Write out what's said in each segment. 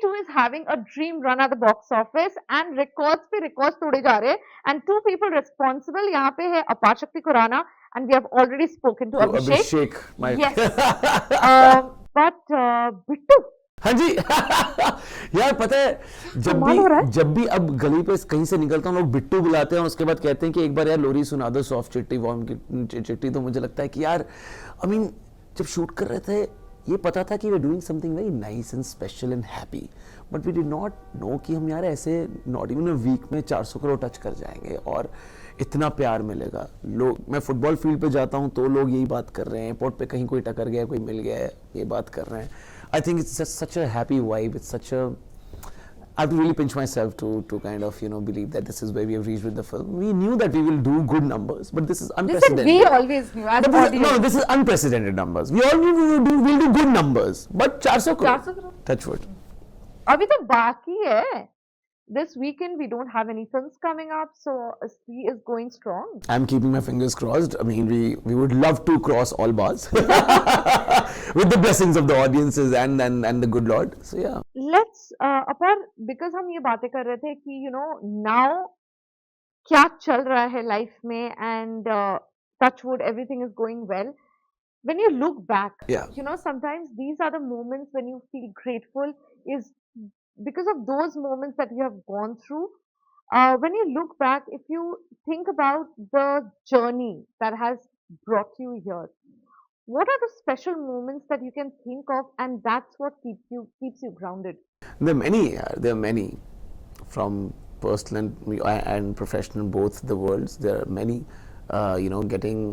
2 is having a dream run at the box office and records पे records तोड़े जा रहे हैं, and two people responsible यहाँ पे है अपार शक्ति Khurana and we have already spoken to Abhishek. Abhishek, my Yes. But Bittu. हाँ जी यार पता है जब भी अब गली पे कहीं से निकलता हूँ लोग बिट्टू बुलाते हैं और उसके बाद कहते हैं कि एक बार यार लोरी सुना दो सॉफ्ट चिट्टी वार्म की चिट्टी, तो मुझे लगता है कि यार आई मीन जब शूट कर रहे थे ये पता था कि we are doing something very nice and special and happy, but we did not know कि हम यार ऐसे नॉट इवन अ वीक में 400 करोड़ टच कर जाएंगे और इतना प्यार मिलेगा। लोग, मैं फुटबॉल फील्ड पे जाता हूँ तो लोग यही बात कर रहे हैं, एयरपोर्ट पे कहीं कोई टकर गया कोई मिल गया है ये बात कर रहे हैं। I think it's just such a happy vibe. It's such a, I have to really pinch myself to kind of believe that this is where we have reached with the film. We knew that we will do good numbers, but this is unprecedented. Listen, we always knew. As this is unprecedented numbers. We all knew we'll do good numbers, but 400 crore. Touch wood. अभी तो बाकी है. This weekend we don't have any films coming up, so he is going strong. I'm keeping my fingers crossed. I mean, we would love to cross all bars with the blessings of the audiences and the good Lord. So yeah. Let's apart because हम ये बातें कर रहे थे कि now क्या चल रहा है life में and touch wood everything is going well. When you look back, yeah, sometimes these are the moments when you feel grateful is because of those moments that you have gone through. When you look back, if you think about the journey that has brought you here, what are the special moments that you can think of, and that's what keeps you grounded? There are many. There are many, from personal and professional, both the worlds. There are many. Getting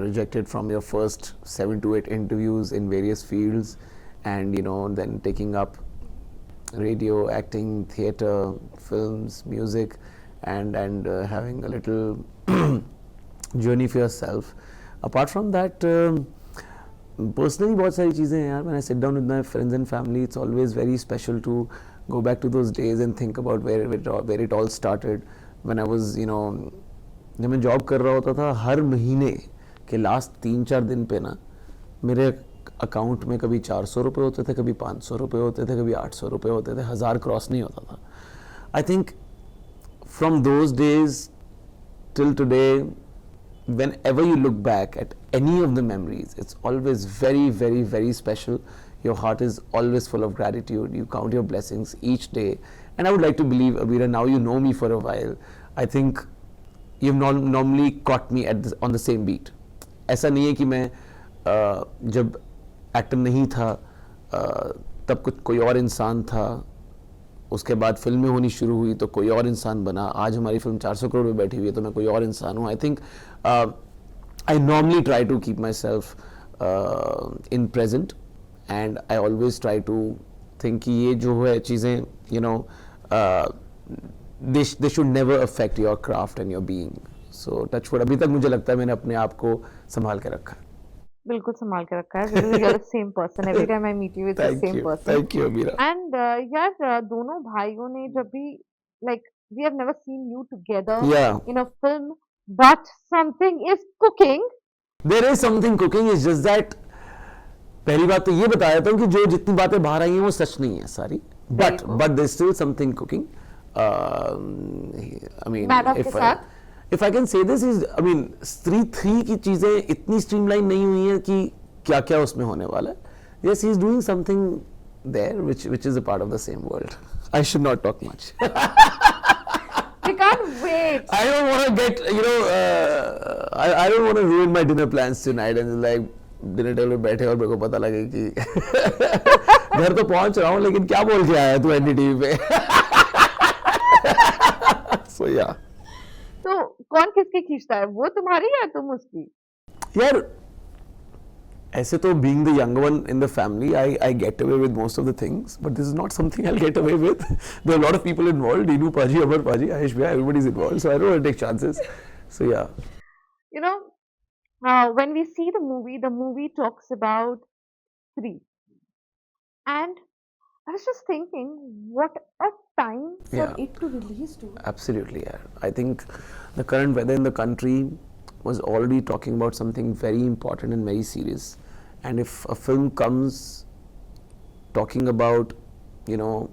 rejected from your first 7 to 8 interviews in various fields, and then taking up radio, acting, theatre, films, music, and having a little journey for yourself. Apart from that, personally बहुत सारी चीज़ें हैं यार. When I sit down with my friends and family, it's always very special to go back to those days and think about where it all started. When I was जब मैं job कर रहा होता था, हर महीने के लास्ट 3-4 दिन पे ना मेरे अकाउंट में कभी 400 रुपये होते थे, कभी 500 रुपये होते थे, कभी 800 रुपये होते थे, 1000 क्रॉस नहीं होता था. I think from those days till today, whenever you look back at any of the memories, it's always very, very, very special. Your heart is always full of gratitude. You count your blessings each day. And I would like to believe, Abira, now you know me for a while, I think you've normally caught me on the same beat. ऐसा नहीं है कि मैं जब actor नहीं था तब कोई और इंसान था, उसके बाद फिल्में होनी शुरू हुई तो कोई और इंसान बना, आज हमारी फिल्म 400 करोड़ में बैठी हुई है तो मैं कोई और इंसान हूँ. I think I normally try to keep myself in present, and I always try to think कि ये जो है चीज़ें they should never affect your craft and your being. So touch wood, अभी तक मुझे लगता है मैंने अपने आप को संभाल के रखा है. बिल्कुल संभाल के रखा है. You're the same person. Every time I meet you, it's the same person. Thank you, Abira. And यार दोनों भाइयों ने जब भी like we have never seen you together in a film, but something is cooking. There is something cooking. It's just that पहली बात तो ये बता देता हूँ कि जो जितनी बातें बाहर आई हैं वो सच नहीं है सारी. But there's still something cooking. I mean, if I can say this is, I mean, Stree 3 की चीजें इतनी स्ट्रीमलाइन नहीं हुई हैं कि क्या क्या उसमें होने वाला है. Yes, he's doing something there which is a part of the same world. I should not talk much. We can't wait. I don't want to get, I don't want to ruin my dinner plans tonight and like dinner table पे बैठे और मेरे को पता लगे कि घर तो पहुंच रहा हूँ लेकिन क्या बोल के आया तू एनडीटीवी पे. So yeah. तो कौन किसकी खींचता है, वो तुम्हारी या तुम उसकी? यार ऐसे तो being the younger one in the family, I get away with most of the things, but this is not something I'll get away with. There are a lot of people involved. Dinu Paji, Amar Paji, Ayesh Bhai, everybody's involved, so I don't want to take chances. So yeah. When we see the movie talks about Stree, and I was just thinking, what a time for it to release too. Absolutely, yeah. I think the current weather in the country was already talking about something very important and very serious. And if a film comes talking about you know,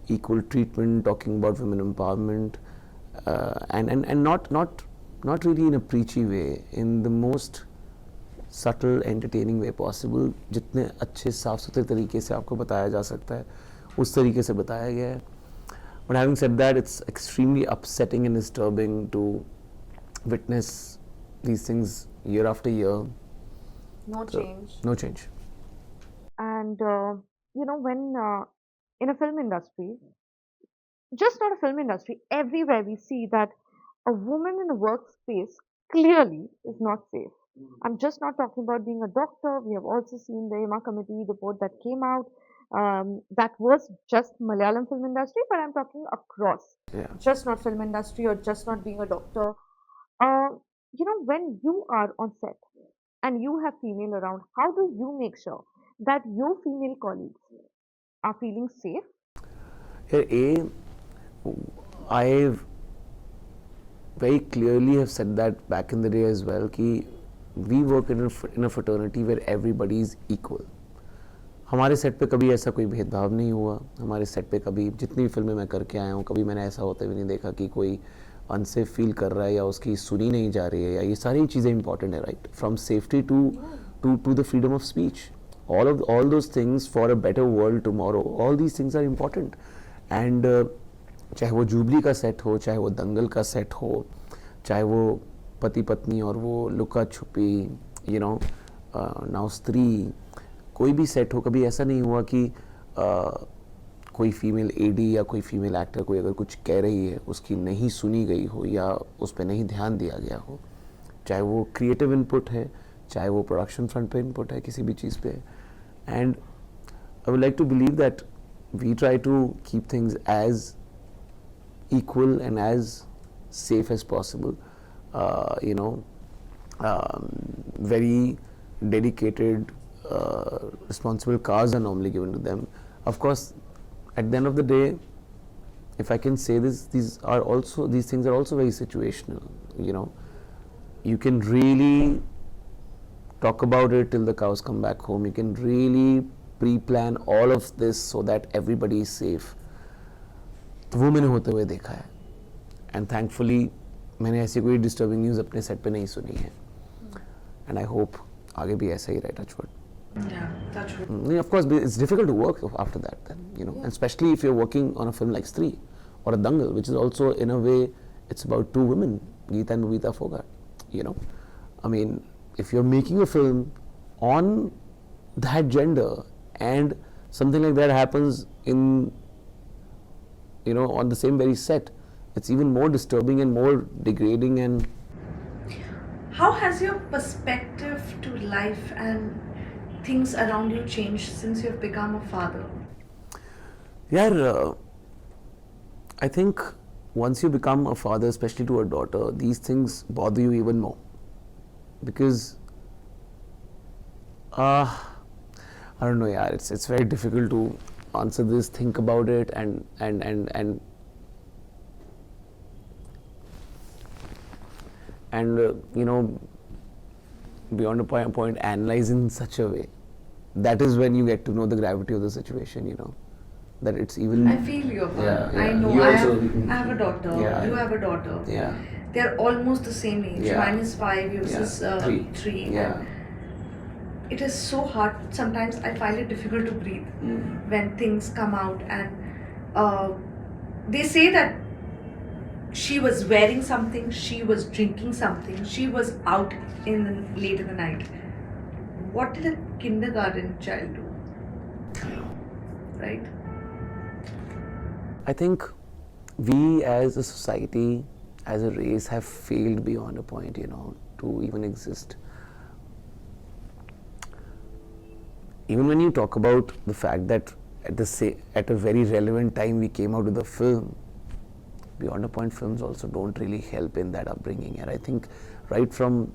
equal treatment, talking about women empowerment, and not really in a preachy way, in the most subtle entertaining way possible. जितने अच्छे साफ सुथरे तरीके से आपको बताया जा सकता है उस तरीके से बताया गया है. But having said that, it's extremely upsetting and disturbing to witness these things year after year. No change. No change. And when in a film industry, just not a film industry, everywhere we see that a woman in a workspace clearly is not safe. I'm just not talking about being a doctor. We have also seen the EMA committee report that came out. That was just Malayalam film industry, but I'm talking across, Yeah. just not film industry or just not being a doctor. Uh, when you are on set and you have female around, how do you make sure that your female colleagues are feeling safe? I very clearly have said that back in the day as well कि we work in a fraternity where everybody is equal. हमारे set पे कभी ऐसा कोई भेदभाव नहीं हुआ. हमारे सेट पे कभी जितनी भी फिल्में मैं करके आया हूँ कभी मैंने ऐसा होते हुए नहीं देखा कि कोई अनसेफ फील कर रहा है या उसकी सुनी नहीं जा रही है. या ये सारी चीज़ें इंपॉर्टेंट है, right, from safety to the freedom of speech. all those things for a better world tomorrow, all these things are important. And चाहे वो जुबली का सेट हो, चाहे वो दंगल का सेट हो, चाहे वो पति पत्नी और वो लुका छुपी, यू नो, नाउ स्त्री, कोई भी सेट हो, कभी ऐसा नहीं हुआ कि कोई फीमेल एडी या कोई फीमेल एक्टर कोई अगर कुछ कह रही है उसकी नहीं सुनी गई हो या उस पर नहीं ध्यान दिया गया हो. चाहे वो क्रिएटिव इनपुट है, चाहे वो प्रोडक्शन फ्रंट पे इनपुट है, किसी भी चीज़ पे. And I would like to believe that we try to keep things as equal and as safe as possible. Very dedicated, responsible cars are normally given to them. Of course, at the end of the day, if I can say this, these things are also very situational. You can really talk about it till the cows come back home. You can really pre-plan all of this so that everybody is safe. तो वो मैंने होते हुए देखा है. And thankfully मैंने ऐसी कोई डिस्टर्बिंग न्यूज़ अपने सेट पे नहीं सुनी है. एंड आई होप आगे भी ऐसा ही रहे. Touchwood. Of course it's difficult to work after that then, and specially if you are working on a film like Stree और a Dangal which is also in a way it's about two women, Geeta and Babita Phogat. I mean if you're making a film on that gender and something like that happens in on the same very set, it's even more disturbing and more degrading. And how has your perspective to life and things around you changed since you've become a father? I think once you become a father, especially to a daughter, these things bother you even more because I don't know, it's very difficult to answer this, think about it, and beyond a point analyze in such a way. That is when you get to know the gravity of the situation, that it's even. I feel you. Yeah. I know. You I also, have a daughter. Yeah. You have a daughter. Yeah. They're almost the same age. Yeah. Mine is 5, yours Yeah. is 3. Yeah. It is so hard. Sometimes I find it difficult to breathe when things come out, and they say that she was wearing something, she was drinking something, she was out late in the night. What did a kindergarten child do? Right? I think we as a society, as a race, have failed beyond a point, to even exist. Even when you talk about the fact that at a very relevant time we came out with a film, beyond a point films also don't really help in that upbringing. And I think right from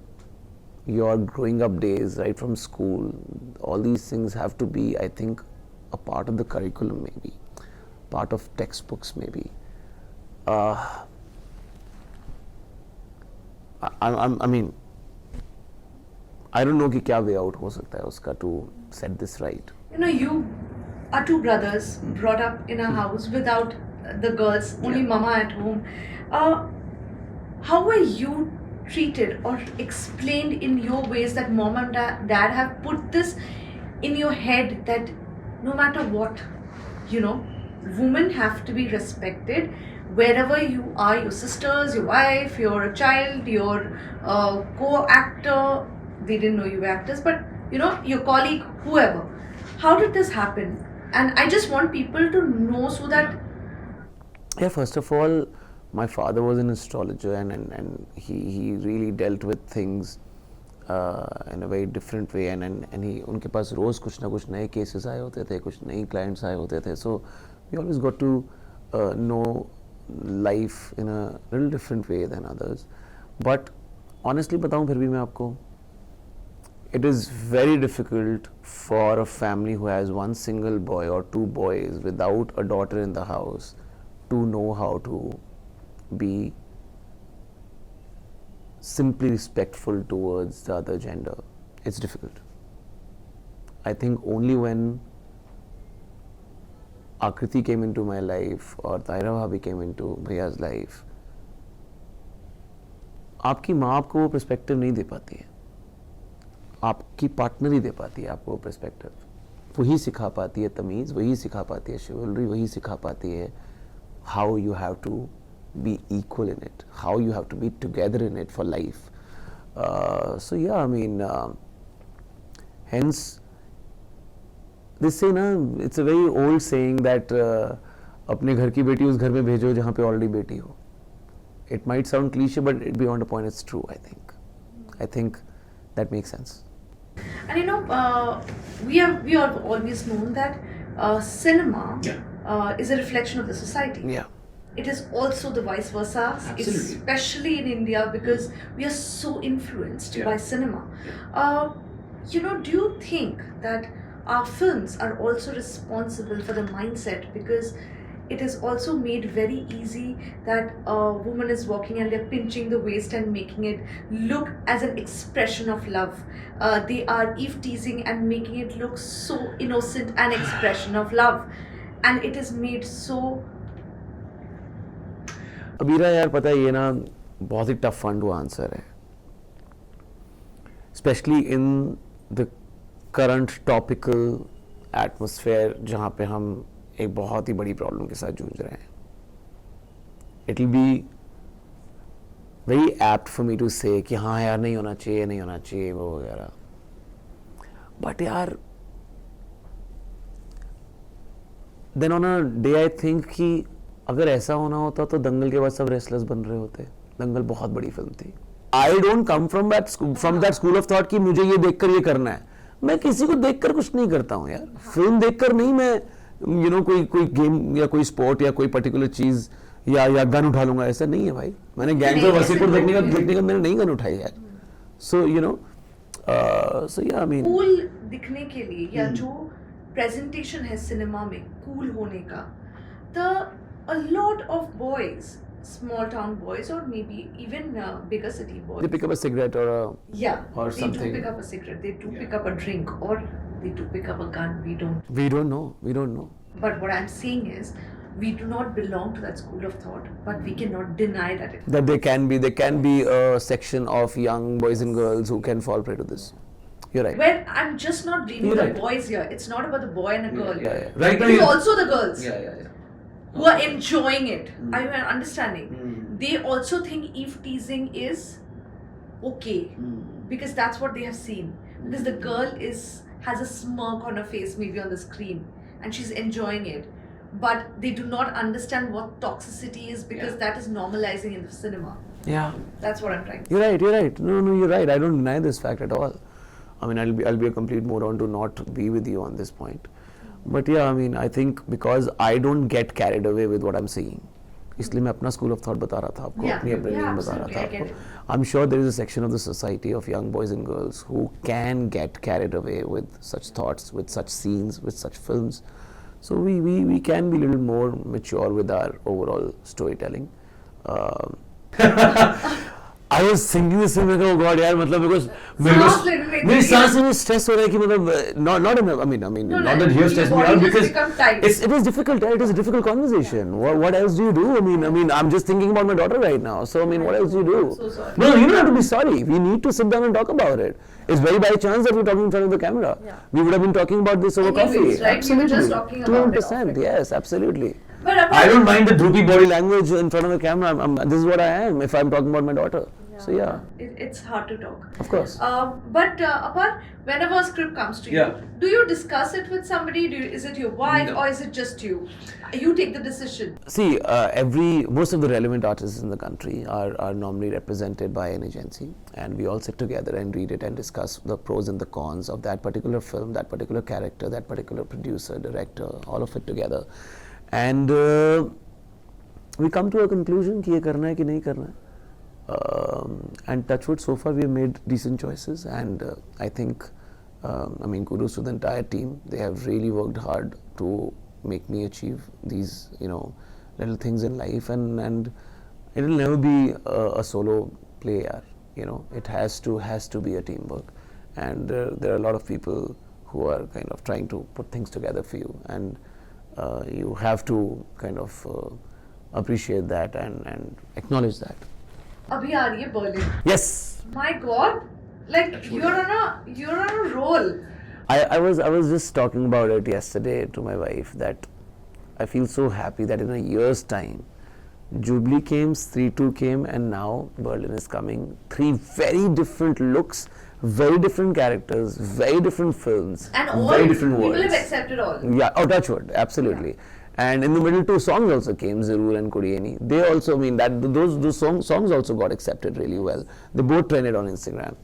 your growing up days, right from school, all these things have to be, I think, a part of the curriculum, maybe part of textbooks, maybe. I mean, I don't know कि क्या way out हो सकता है उसका to set this right. You our two brothers brought up in a house without the girls, only Yeah. mama at home. Uh, how were you treated or explained in your ways that mom and dad have put this in your head that no matter what, you know, women have to be respected wherever you are, your sisters, your wife, your child, your co-actor, they didn't know you were actors, but you know, your colleague, whoever. How did this happen? And I just want people to know so that Yeah, first of all, my father was an astrologer, and he really dealt with things in a very different way, and he उनके पास रोज़ कुछ ना कुछ नए cases आए होते थे, कुछ नई clients आए होते थे, so we always got to know life in a little different way than others. But honestly बताऊँ फिर भी मैं आपको, it is very difficult for a family who has one single boy or two boys without a daughter in the house to know how to be simply respectful towards the other gender. It's difficult. I think only when Akriti came into my life or Taira Bhabhi came into Bhaiya's life, आपकी माँ आपको वो perspective नहीं दे पाती है, आपकी partner ही दे पाती है आपको वो पर्सपेक्टिव। वही सिखा पाती है तमीज़, वही सिखा पाती है शिवलरी, वही सिखा पाती है how you have to be equal in it, how you have to be together in it for life. So yeah, I mean, hence they say na, it's a very old saying that अपने घर की बेटी उस घर में भेजो जहाँ पे already बेटी हो. It might sound cliche, but beyond a point, it's true. I think that makes sense. And you know, we have always known that cinema is a reflection of the society. Yeah. It is also the vice versa, Absolutely. especially in India because we are so influenced Yeah. by cinema. You know, do you think that our films are also responsible for the mindset because it is also made very easy that a woman is walking and they're pinching the waist and making it look as an expression of love. They are eve teasing and making it look so innocent, an expression of love, and it is made so. Abira यार पता है ये ना बहुत ही tough one two answer है, specially in the current topical atmosphere जहाँ पे हम एक बहुत ही बड़ी प्रॉब्लम के साथ जूझ रहे हैं. It will be very apt for me to say कि हाँ यार नहीं होना चाहिए, नहीं होना चाहिए वो वगैरह, बट यार then on a day I think कि अगर ऐसा होना होता तो दंगल के बाद सब रेसलर्स बन रहे होते. दंगल बहुत बड़ी फिल्म थी. I don't come from that school of thought कि मुझे ये देखकर ये करना है. मैं किसी को देखकर कुछ नहीं करता हूँ यार. फिल्म देखकर नहीं, मैं यू नो कोई गेम या कोई स्पोर्ट या कोई पर्टिकुलर चीज या गन उठा लूंगा, ऐसा नहीं है भाई. मैंने गैंग्स ऑफ वासेपुर देखने का मैंने नहीं गन उठाई यार. सो यू नो सो या आई मीन कूल दिखने के लिए या जो प्रेजेंटेशन है सिनेमा में कूल होने का, the a lot of boys, small town boys or maybe even bigger city boys, they pick up a cigarette or a yeah, or they something. do pick up a cigarette, they do pick up a drink, or they do pick up a gun. We don't know. But what I'm saying is we do not belong to that school of thought, but we cannot deny that it That there can be a section of young boys and girls who can fall prey to this. You're right. Well, I'm just not blaming You're the right. boys here. It's not about the boy and a girl. Yeah. Right now It's you- also the girls Yeah. who are enjoying it. I'm understanding. They also think eve teasing is okay because that's what they have seen. Because the girl has a smirk on her face, maybe on the screen, and she's enjoying it. But they do not understand what toxicity is because Yeah. that is normalizing in the cinema. Yeah. That's what I'm trying to say. You're right. No, you're right. I don't deny this fact at all. I mean, I'll be a complete moron to not be with you on this point. But yeah, I mean, I think because I don't get carried away with what I'm seeing, इसलिए मैं अपना school of thought बता रहा था आपको, Yeah. अपनी अपनी Yeah, बता रहा absolutely, I था get आपको. I'm sure there is a section of the society of young boys and girls who can get carried away with such thoughts, with such scenes, with such films. So we can be a little more mature with our overall storytelling. I was thinking this thing, oh God, यार मतलब because सांस लेने में मेरी इतनी- सांस में stress हो रहा है कि मतलब not No, not that you have stressed me your out body just because become tight. it is difficult. It is a difficult conversation. What else do you do? I mean I'm just thinking about my daughter right now. So I mean what else do you do? So sorry. No, you don't have to be sorry. We need to sit down and talk about it. It's very by chance that we're talking in front of the camera. Yeah. We would have been talking about this over Anyways, coffee. right? We were Absolutely. just talking about it off 200%. it. Yes, absolutely. But apart I don't mind the droopy body language in front of the camera. This is what I am if I'm talking about my daughter. So yeah, it's hard to talk. of course. But apart, whenever a script comes to you, Yeah. do you discuss it with somebody? Is it your wife No. or is it just you? You take the decision. See, most of the relevant artists in the country are normally represented by an agency, and we all sit together and read it and discuss the pros and the cons of that particular film, that particular character, that particular producer, director, all of it together, and we come to a conclusion कि ये करना है कि नहीं करना है. And touch wood, so far we have made decent choices, and I think, I mean, kudos to the entire team. They have really worked hard to make me achieve these, little things in life, and it will never be a solo play. It has to be a teamwork, and there are a lot of people who are kind of trying to put things together for you, and you have to kind of appreciate that and acknowledge that. Abhi aa rahi hai Berlin. Yes, My God, like you're on a roll. I was just talking about it yesterday to my wife that I feel so happy that in a year's time, Jubilee came, 3-2 came, and now Berlin is coming. 3 very different looks, very different characters, very different films, And all very different people worlds. have accepted all. Yeah, oh, touch wood, absolutely. And in the middle, 2 songs also came, Zarur and Kudieni. They also, I mean, that those songs also got accepted really well. They both trended on Instagram.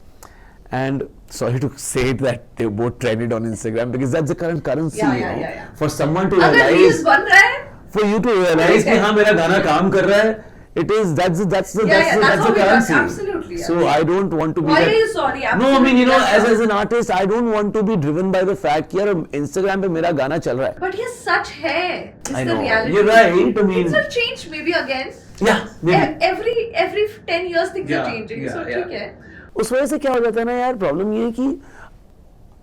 And sorry to say that they both trended on Instagram because that's the current currency, Yeah. For someone to अगर realize, reels बन रहा है, for you to realize कि हाँ मेरा गाना काम कर रहा है, that's the that's how we currency. work, absolutely, So absolutely. I don't want to be. Why that- are you sorry? No, I mean, Absolutely, that's as an artist, I don't want to be driven by the fact कि यार Instagram पे मेरा गाना चल रहा है. But yes, such hai. It's I the know. reality. You're right. I mean, Things will change maybe again. yeah, maybe. Every 10 years things are changing. So yeah. ठीक है. उस वजह से क्या हो जाता है ना यार, प्रॉब्लम ये है कि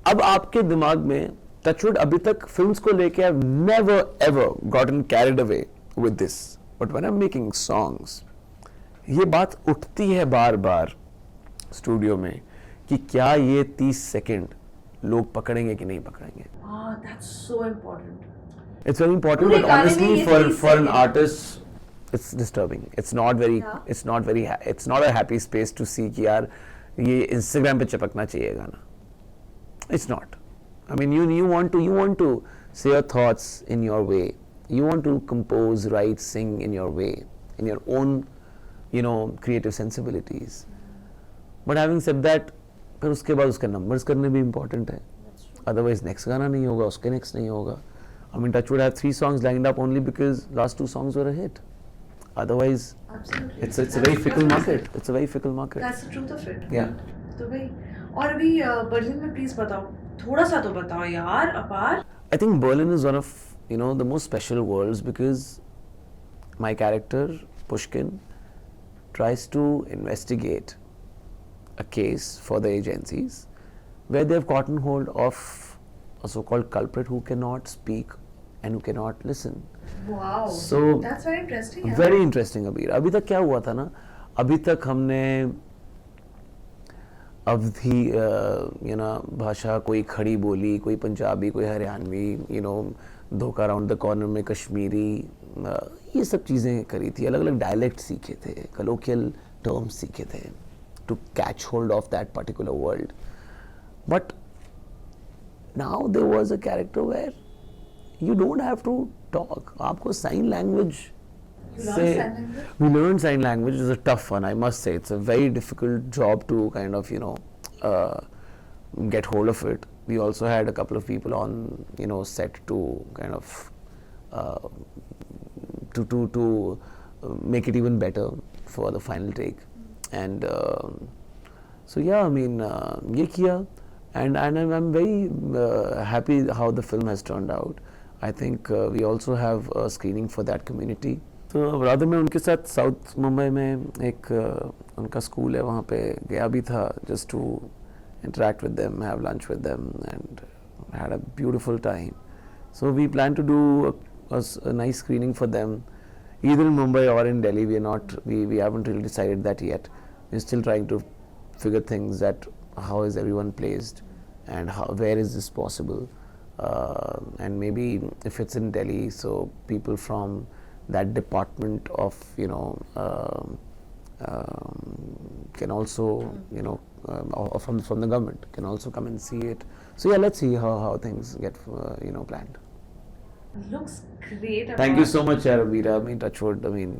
अब आपके दिमाग में टचवुड अभी तक फिल्म्स को लेके I never ever gotten carried away with this, but when I am making songs ये बात उठती है बार बार स्टूडियो में कि क्या ये 30 सेकंड लोग पकड़ेंगे कि नहीं पकड़ेंगे. Oh, that's so important. It's very important, पूरे but गाने में honestly, ये for 30 an seconds. artist, it's disturbing. It's not very. Yeah. It's not a happy space to see कि यार ये Instagram पे चिपकना चाहिए गाना. It's not. I mean, you want to say your thoughts in your way. You want to compose, write, sing in your way, in your own, creative sensibilities. But having said that, फिर उसके बाद उसके numbers करने भी important है. Otherwise next गाना नहीं होगा, उसके next नहीं होगा. I mean, Touch would have 3 songs lined up only because last 2 songs were a hit. Otherwise, Absolutely. it's a very fickle market. It's a very fickle market. That's the truth of it. Yeah. तो भाई और अभी Berlin में please बताओ, थोड़ा सा तो बताओ यार अपार. I think Berlin is one of the most special worlds because my character Pushkin tries to investigate a case for the agencies where they have gotten hold of a so-called culprit who cannot speak and who cannot listen. Wow. So That's very interesting. Yeah. very interesting अबीर. अभी तक क्या हुआ था ना, अभी तक हमने अवधी भाषा कोई खड़ी बोली, कोई पंजाबी, कोई हरियाणवी, धोखा राउंड द कॉर्नर में कश्मीरी, ये सब चीज़ें करी थी. अलग अलग डायलेक्ट सीखे थे, कलोकियल टर्म्स सीखे थे to catch hold of that particular world. But now there was a character where you don't have to talk. आपको sign language You learn से sign language? we learn sign language. Is a tough one, I must say. It's a very difficult job to kind of get hold of it. We also had a couple of people on set to kind of to make it even better for the final take. And so yeah, I mean ये किया, and I'm very happy how the film has turned out. I think we also have a screening for that community तो rather मैं उनके साथ south Mumbai में एक उनका school है वहाँ पे गया भी था just to interact with them, have lunch with them, and had a beautiful time. So we plan to do a nice screening for them, either in Mumbai or in Delhi. We haven't really decided that yet. We're still trying to figure things that how is everyone placed, and where is this possible, and maybe if it's in Delhi, so people from that department of can also or from the government can also come and see it. So yeah, let's see how things get planned. Looks great. Thank you so much, Veera. I mean, touchwood. I mean,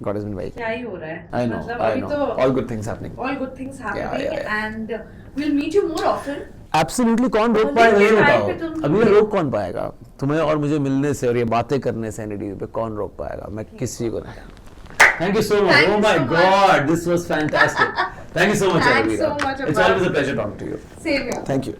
God has been very क्या kind. ही हो रहा है? I know, मतलब I अभी know. तो All good things happening. all good things happening yeah. and we'll meet you more often. Absolutely. कौन रोक और पाएगा ये लेकिन बताओ? time पे तुम अभी ये लोग- रोक कौन पाएगा? तुम्हें और मुझे मिलने से और ये बातें करने से एनडी पे कौन रोक पाएगा? मैं किसी को नहीं. Thank you so much. Thank Oh you my so much. God, this was fantastic. Thank you so much, Thanks Veera. so much, It's Abbas. always a pleasure talking to you. Same here. Thank you.